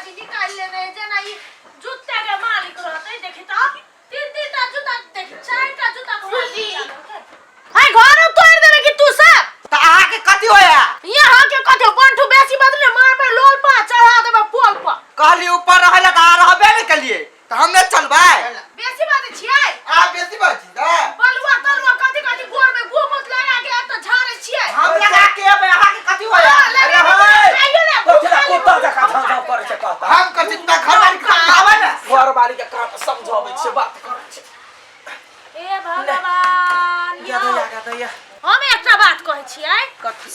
बाजी निकाल ले रहे जना ये जूते के मालिक रहते देखि त तीन-तीनटा जूता देखि चारटा जूता खोजी हाय घर तोड़ देबे कि तू सब त आहा के कथि होया यहाँ के कथि बंठू बेसी बदले मार पे लोल पा चढ़ा देबे पोल पर कहली ऊपर रहले त आ रहबे नहीं कलिए त हम नहीं चलबै बेसी बात छियै आ बेसी बात छी द बलुआ तलुआ कथि गोर में गोमत लगा के अब त झाड़े छियै हम लगा के अब आहा के कथि होया अरे होय कोठला कोता जका धांधा करे छै कहता हम कथि त घर वाली काम आवे ना घर वाली के काम समझाबै छै बात करे छै ए भगवान या दैया हम एकटा बात कहै छियै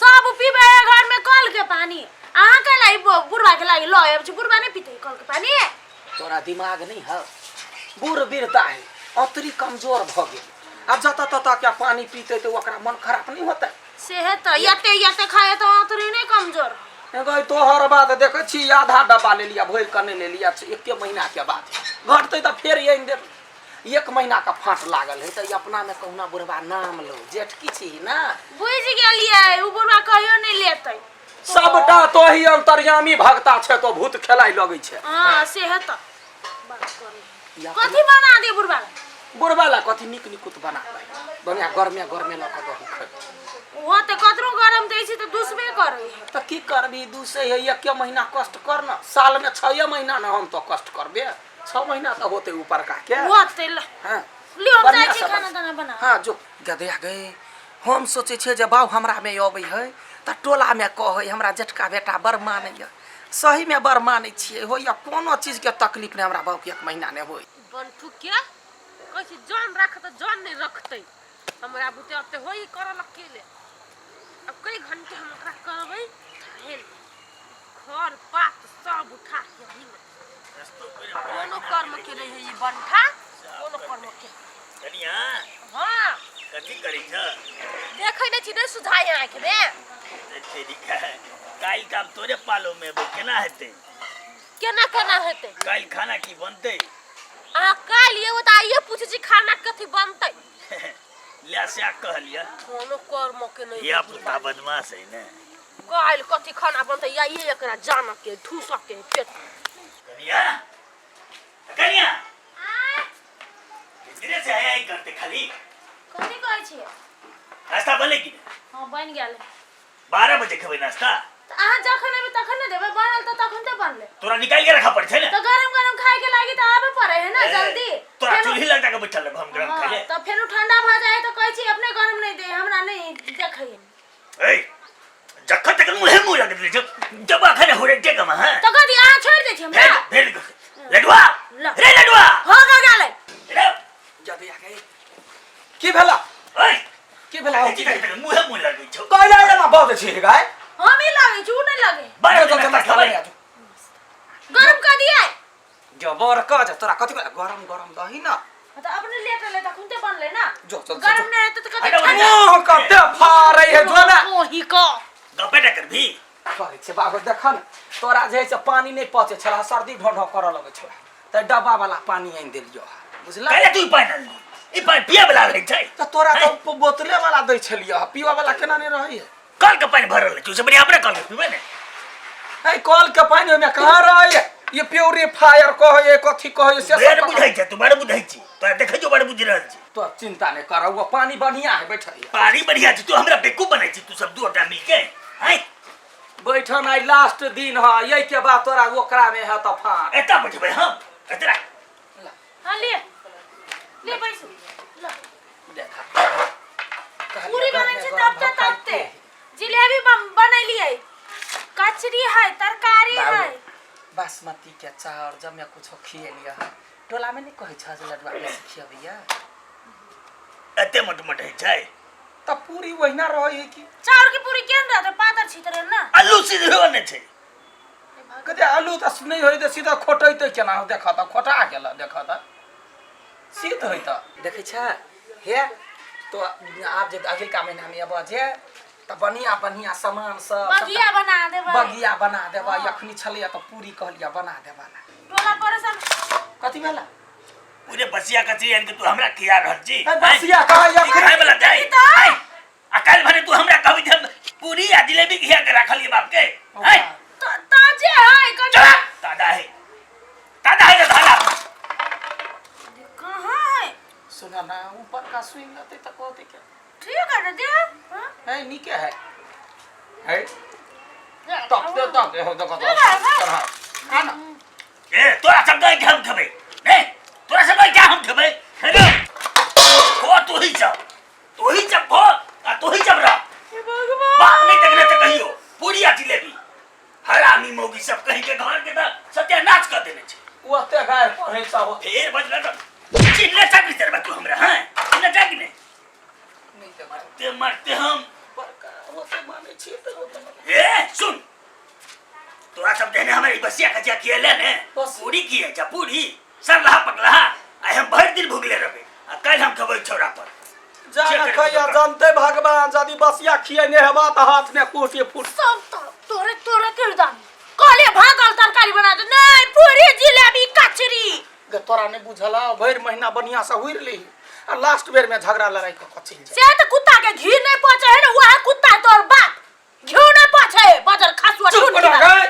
सब पीबे घर में कल के पानी अहाँ के लाई बुढ़वा के लाई लय अब बुढ़वा नहीं पीते कल के पानी तोरा दिमाग नहीं है बूढ़ बिरता है अतरी कमजोर भ गेल अब जता तता क्या पानी पीते तो ओकरा मन खराब नहीं होता सेहत यते खाए तो अतरी नहीं कमजोर गई तोहर बात देखे छी आधा डब्बा ले लिया भोर कने ले लिया एक महीना के बाद घटते तो फिर एक महीना का फांट लागल है तो अपना में कहूना बुढ़वा नाम लो जेठ की छी ना बुझ गेलिए उ बुढ़वा कहियो नहीं लेतै सबटा तो ही अंतर्यामी भक्ता छे तो भूत खेलाई लगै छे हां सेहत बात करे कथि बना दे बुढ़वा बुढ़वा ला कथि निक निकुत बना बढ़िया गरमे ल क दही खै वो तो कतरो गरम दै छी त दुसबे करे त की करबी दूसरे है एक महीना कष्ट करना साल में 6 महीना न हम तो कष्ट करबे 6 महीना तो होते ऊपर का के होते हां लियो हम जाय छी खाना दाना बना हां जो गदया गए हम सोचे छे जे बाऊ हमरा में आबै है त टोला में कहै हमरा जेठका बेटा बर मानैय सही में बर मानै छिए हो या कोनो चीज के तकलीफ ने हमरा बाऊ के 1 महीना ने होई बंठू के कहि जान राख त जान नहीं रखतै हमरा बुते अब त होई करल अकेले अब कई घंटे हम ओकरा करबै हेल घर पात सब उठा के ही कोनो कर्म के रही है ई बंठा कोनो कर्म के कनिया हां कथि करै छ देखै नै छी नै सुझाय आंख में तेरी काल काम तोरे पालो में केना हेतै केना हेतै काल खाना की बनतै आ काल ये बता ये पूछे छी खाना कथि बनतै ले से कहलिया कोनो कर्म के नहीं या पुता बदमाश है ने काल कथि खाना बनतै या ये एकरा जान के ठूस के पेट कनिया कनिया धीरे से आया ही करते खाली कथि कहै छी नाश्ता बनले कि हां बन गेल 12 बजे खेबै नाश्ता अहाँ जखन एबै तखन न देबै बनल त तखन त बनले तोरा निकाल के रखा पड़ छै ने तो गरम खाए के लागी त आबे पड़े है ना जल्दी तोरा चूल्ही लगा के बैठल हम गरम खाले त फेर ठंडा भ जाए त कहै छी अपने गरम नहीं दे हमरा नहीं देखै ए जखन तक मुंह लगे ले जब खाने हो रे जगह में हां त कथि अहाँ छोड़ दे छी हमरा भेल लडुआ रे लडुआ हो गेलै रे जदे आ गए की भेला ओए की भेला मुंह लगे छ कहला ना बहुत छी गाय हम ही लागे छु नहीं लागे बड़ा तो नाश्ता ले आ गरम कर दिया जबर का तोरा कथि गरम दही ना त अपने लेट ले तखन त बनले ना जो चल गरम नहीं रहते त कथि मुंह कते फारै है जो ना ओही को गपेटा कर भी करे छे बाबू देखन तोरा जे से पानी नहीं पचे छला सर्दी ढोढो कर लगे छला त डब्बा वाला पानी आइन देलियो बुझला कहले तू पानी ई पानी पिए वाला रहे छै त तोरा तो बोतले वाला दै छलियो पीवा वाला केना नहीं रही है कल के पानी भरल छै से बढ़िया अपने कल के पीबे ने ए कल के पानी में कहां रही है ये प्यूरीफायर कहे कथि कहे से बड़ बुझाई छै तू बड़ बुझाई छी तोरा देखै जो बड़ बुझ रहल छी तो चिंता नहीं कर वो पानी बढ़िया है बैठल पानी बढ़िया छै तू हमरा बेकूफ बनाई छी तू सब दूटा मिलके हैं बैठन आई लास्ट दिन है यही के बाद तोरा ओकरा में है त फान एता बैठबे हम एतरा हां ले पैसा ल देखा पूरी बनै छै तबते जिलेबी बनैलिए कचरी है तरकारी है बासमती के चाउर जमे कुछ खिए लिया है टोला में नहीं कहे छ जे लडवा के खियबिया एते मोट है छै त पूरी वहिना रहे है कि चाउर की पूरी केन रहते पातर छितरे ना आलू सीधे होने छै कदे आलू त नहीं होई त सीधा खोटैते केना हो देखा त खोटा गेल देखा त सीध होई त देखे छ हे तो आप जे अगिल का महीना में अब जे त बढ़िया सामान सब बगिया बना देबा यखनी छले त पूरी कहलिया बना देबा टोला परेशान कथि भेला पूरे बसिया कचरी यानी कि तू हमरा खिया रहल छी बसिया कहा यखनी खाए वाला जाई अकाल भरे तू हमरा कहबी जे पूरी आ जिलेबी खिया के रखलिए बाप के हैं ताजे है चला दादा है का सुन लेते त कहते के ठीक है दे हां है नीके है तक हो देखो तो खाना ए तोरा सब गए हम खबे नहीं तोरा सब क्या हम खबे हेलो को तू ही सब को आ तू ही सब रहा भगवान बाप नहीं तकने त कहियो पूरी आ जिलेबी हरामी मोगी सब कहीं के घर के त सत्यानाश कर देने छे वो ते गाय पढ़े सब फिर बजला त चिल्ले तक भी तेरे तू हमरा हैं चिल्ले तक नहीं नहीं ते मार ते मरते हम बड़का होते माने छी तो ए सुन तोरा सब देने हमारी बसिया खजा किए ले ने बस। पूरी की है जा पूरी सर रहा पकला आई हम भर दिन भुगले रहे आ कल हम खबर छोरा पर जाना कहिया जानते भगवान यदि बसिया खियने हेबा त हाथ में कोटी फुट सब तोरे किरदानी काले भागल तरकारी बना दे नहीं पूरी जिलेबी कचरी गे तोरा ने बुझला भर महीना बढ़िया से हुइर ली आ लास्ट बेर में झगड़ा लड़ाई क कचिल जा से तो कुत्ता के घी नहीं पहुंचे है ना वह कुत्ता तोर बाप घी नहीं पहुंचे बजर खासुआ चुप छूट रह गया गए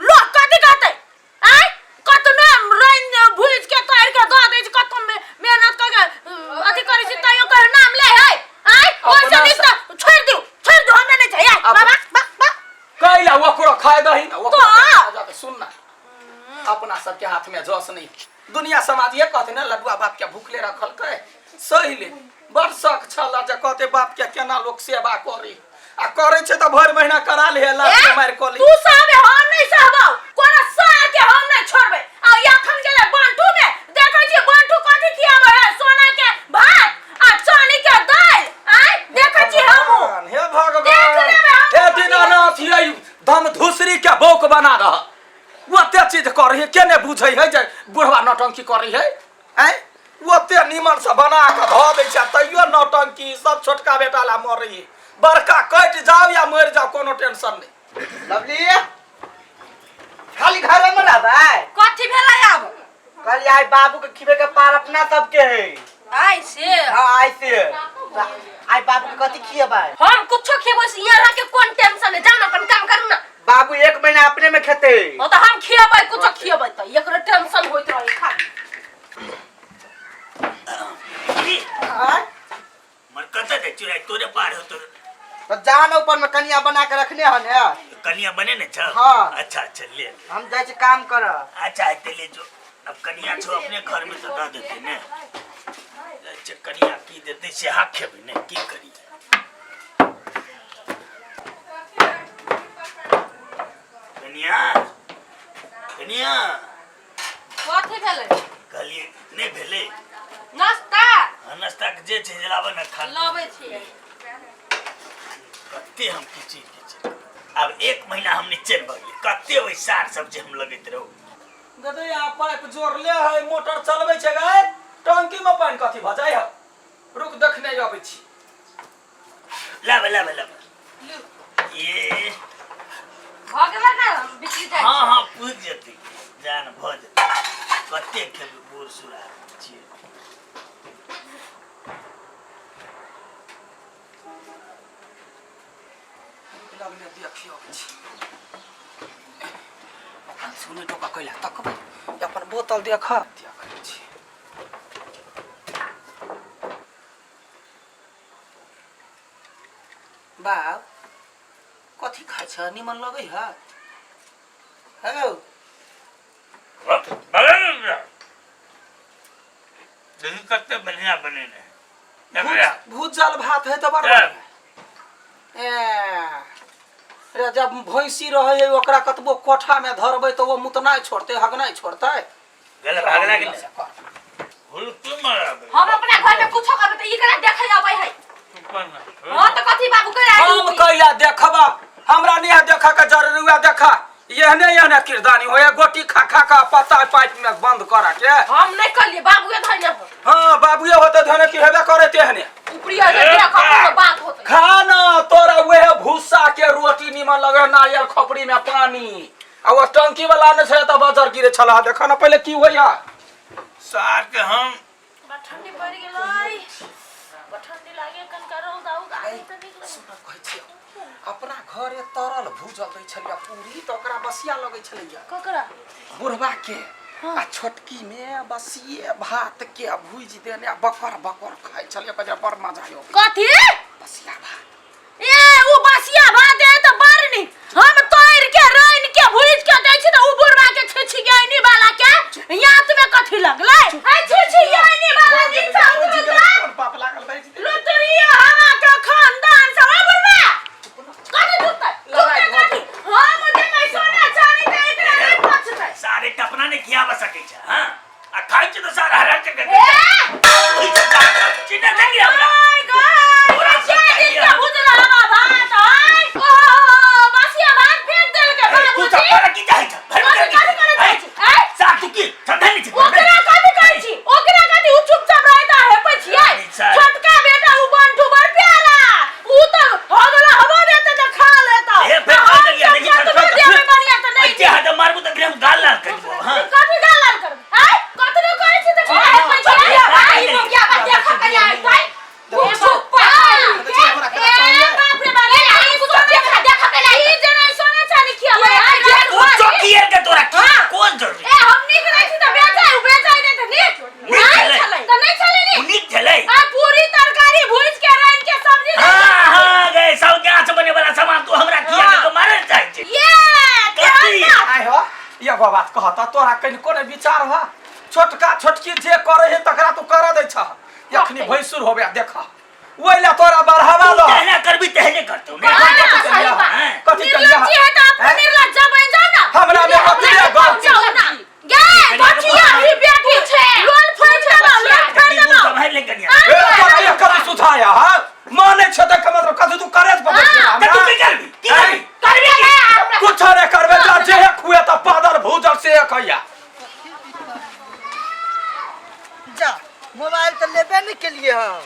लोग कथी कहते आय कतनो रइन भूज के तैर के दो दे कतनो मेहनत करके अथी करे छी तइयो के नाम ले है आय ओइ से निक छोड़ दो हमरा नहीं चाहिए बाबा कैला ओकरो खाए दही ना तो जाके सुन ना अपना सबके हाथ में जस नहीं दुनिया समाज ये कहते ना लडुआ बाप के भूखले रखल के सही ले बड़ शक छला जे कहते बाप के केना लोग सेवा करी आ करे छे त भर महीना करा ले लाश के मार कोली तू साबे हम नहीं सहबौ कोना सार के हम नहीं छोड़बे आ यखन गेले बांटू में देखै छी बांटू कथि खियाबे है सोना के भात आ चानी के दाल आय देखै छी हम हे भगवान हे दीनानाथ ये दम धुसरी के बोक बना रहा वो ते चीज कर रही है केने बुझै है जे बुढ़वा नौटंकी कर रही है हैं वो ते निमन से बना के ध दै छै तइयो नौटंकी सब छोटका बेटा ला मर रही बड़का कट जाओ या मर जाओ कोनो टेंशन नहीं लवली खाली घर में रहबै कथि भेलै अब कल आई बाबू के खिबे के पार अपना सबके है आय से हां आई से आई बाबू के कथि खियबै हम कुछो खेबो से यहाँ के कोन टेंशन है जान अपन काम करू ना बाबू एक महीना अपने में खेते ओ त हम खियाबै कुछो खियाबै त एकरो टेंशन होइत रही खा हां मन करता दे चुराई तोरे पार हो तो जान ऊपर में कनिया बना के रखने हन है कनिया बने न छ हाँ। अच्छा ले हम जाय छी काम कर अच्छा ते ले जो अब कनिया छो अपने घर में तो दे देते ने अच्छा कनिया की देते से हाथ खेबे ने की करी कनिया कनिया कथि भेलै कहलिए नहीं भेले नाश्ता नाश्ता के जे छै जलावन न खा लाबै छी कते हम किची अब एक महीना हम निचल भइल कते ओइ सार सब्जी हम लगैत रहू गदे आ पाइप जोड़ले है मोटर चलबै छै गए टंकी में पानी कथि भ जाय है रुक देखने आबै छी ला ये भगवा ना बिक्री जाय हाँ पूछ जेती जान भ जेती कते खेल बूढ़ सुरा छियै लगने देखियो छी अपन सुने टोका कइला तकबै अपन बोतल देखा दिया करै छी बाप कथि खाइ छ निमन लगै है हौ देखी कते बढ़िया बने ने भूजल भात है तो बड़ ए रे जब भैंसी रहे ओकरा कतबो कोठा में धरबै तो वो मुतनाय छोड़ते हगनाय छोड़ते गले भागला के हुल तू मारबे हम अपना घर में कुछो करबे त एकरा देखै आबै है हां त कथि बाबू कह हम कइला देखबा हमरा नहीं देखा के जरूरी देखा यहने किरदानी होए गोटी खा खा का पत्ता पाइप में बंद करा के हम नहीं कलिए बाबूए धइने हो हां बाबूए होते धने की हेबे करे तेहने ऊपरिया जे देखा बात होते खाना तोरा वह भूसा के रोटी निमन लगे नारियल खोपड़ी में पानी आ वो टंकी वाला ने छै त बजर गिरे छला देखा ना पहले की होया सार के हम ठंडी पड़ गेलै ठंडी लागे कन करो दाऊ गाड़ी त निकले कहै छी अपना घर तरल भूजल दै छलिया पूरी त ओकरा बसिया लगै छलिया ककरा बुढ़वा के आ छोटकी में बसिए भात के भूज देने बकर बकर खाइ छलिए बजा बड़ मजा आयो कथी बसिया भात ए उ बसिया भात है त बरनी हम तोड़ के रइन के भूज के दै छी त उ बुढ़वा के छिछि गइनी वाला के यात में कथी लगलै ए छिछि गइनी वाला नीच उतर बाप लागल भाई लुतरिया हवा के खानदान से ओ बुढ़वा कथी लड़ाई कथी हम देबै सोना चांदी त एकरा नहीं पछतै सारे टपना ने किया बस सके छ हां आ खाइ छ तो सारा हरा के गए ओही सब का चिन्ह देंगे हमरा पूरा सब चाहिए बुझला हवा भात है ओ बसिया भात फेंक देल के तू बाबूजी सब की जाय छ कथी करे छी ए सा तू की सधन छी ओकरा कथी कहै छी ओकरा कथी उ चुपचाप रहता है पछिए छोटका बेटा उ बंटू बड़ प्यारा उ त होगला हवा देते त खा लेता ए फेर खा लिया देखी देवे बढ़िया त नहीं अच्छे हाथ मारबू त ग्राम गाल लाल कर दो हां कथी गाल लाल कर है कथी न कहै छी त पछिए आई हो क्या बात देखा के आई तै उ चुप बाप रे बाप रे आई कुछ देखा के लाई ई जना सोना चांदी खियावे आई जे वो चौकीर के तोरा कौन जरूरी ए हमनी के नहीं त बेचाई दे त नीक नहीं चले त नहीं चले नी नीक चले आ पूरी तरकारी भूज के रइन के सब्जी हां गए सब के आंच बने वाला सामान तू हमरा किया के मारे चाहे छे ये कथी आइ हो एगो बात कहता तोरा कनि कोने विचार ह छोटका छोटकी जे करे है तकरा तू कर दै छ यखनी भैंसुर होबे देखा ओइला तोरा बढ़ावा लो कहना करबी तहने करतो कथी कहिया निर्लज्ज है त अपने निर्लज्ज बन जाओ ना हमरा में कथी है गलती गे बचिया ही बेटी छे लोल फड़ देबो लोल फड़ देबो संभाल ले कनिया ए कथी कथी सुझाया ह माने छ त मतलब कथी तू करे पकड़ त तू की करबी कुछ रे करबे जा जे खुए त पादर भूजल से खइया जा मोबाइल तो लेबे नहीं के लिए हम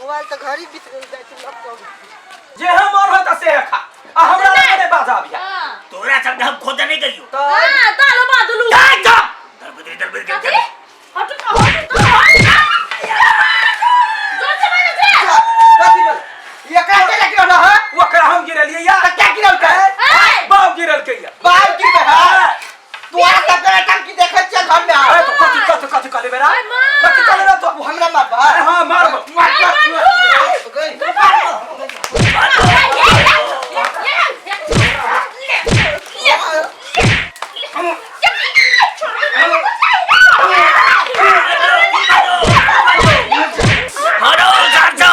मोबाइल तो घर ही बीत गई जाए लैपटॉप जे हम और होता से खा आ हमरा लगे बाजा बिया तोरा सब हम खोद नहीं गइयो तो हां दाल बादलू दल बदरी कथी हट तो जोर से मारे छे कथी बोल ये का चले के ना है ओकरा हम गिरलिए या क्या गिरल का है बाव गिरल के या बाहर की है तू आ तक करे टंकी देखे छ घर में अरे आ तो कथी करे बेरा कथी करे रे तो हमरा मार बा अरे हां मार हरो साचो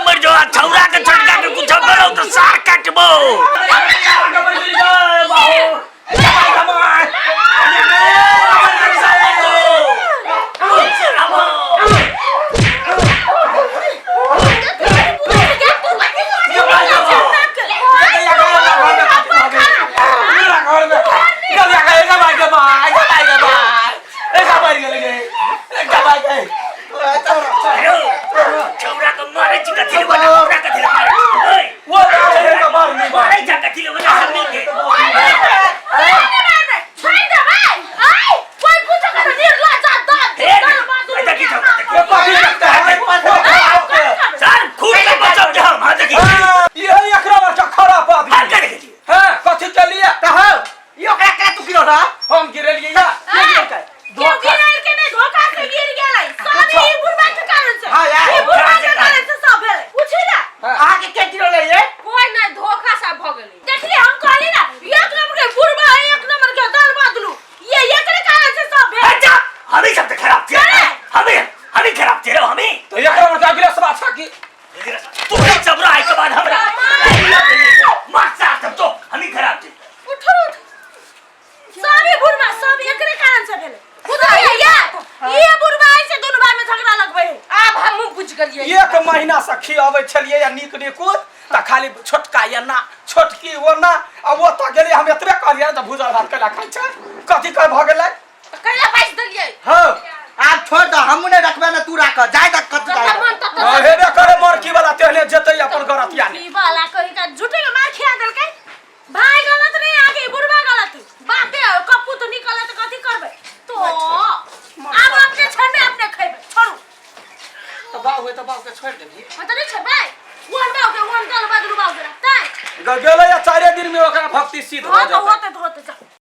मर जो छौरा के छटका के कुछ करो तो सार काटबो छौरा को मारे छी कथि बना हमरा कथि मारे ओए वो का मार नहीं बा मारे जा कथि बना हम के छोड़ दे भाई आई कोई पूछो कर निर्लज्ज दाल देखि छौ कथी लगता है सर खूब के बचाओ के हम हां देखि ये एकरा वर्षा खराब आदमी हां कर देखि हां कथी चलिए त हो यो का करे तू गिरो ना हम गिरलिए या क्यों गिरल के नहीं धोखा से गिर गेलै सब ई बुढ़वा के कारण से हां यार ई बुढ़वा के कारण से सब भेलै पूछी ना आगे के गिरो ले ये कोई नहीं धोखा सा भ गेलै देखली हम कहली ना एक नंबर के बुढ़वा है एक नंबर के दाल बादलू ये एकरे कारण से सब भेल अच्छा हमें सब तो खराब थे हमें खराब थे हमें तो एकरा वर्षा गिरे सब अच्छा की तू ही चबरा है के बाद हमरा मारसा सब तो हमें खराब थे उठ सारी बुढ़वा सब एकरे कारण से भेलै खुदा ये बुढ़वा से दोनों भाई में झगड़ा लगबै अब हम बुझ गेलिए एक महीना से खियाबै छलिए या नीक निकुत त खाली छोटका या ना छोटकी वो ना अब वो त गेली हम एतबे कहलिए त भूजल भात कला खाइ छ कथी कर भ गेलै कैला पैसा देलिए हो आज छोड़ दो हम ने रखबे ना तू राख जाय तक कत जाय हेबे करे मरकी वाला तेहले जेतै अपन गरतिया ने ई वाला कहि का झूठे के मार खिया देलकै भाई गलत नहीं आगे बुढ़वा गलत बापे कप्पू तो निकले तो कथी करबे तो अब अपने छने अपने खइबे छोड़ू त बाऊ त बाऊ के छोड़ देबी हम तो नहीं छबे वन बाऊ के वन गल बादलू बाऊ के ताई गेलै या 4 दिन में ओकरा भक्ति सिद्ध हो हां तो जाता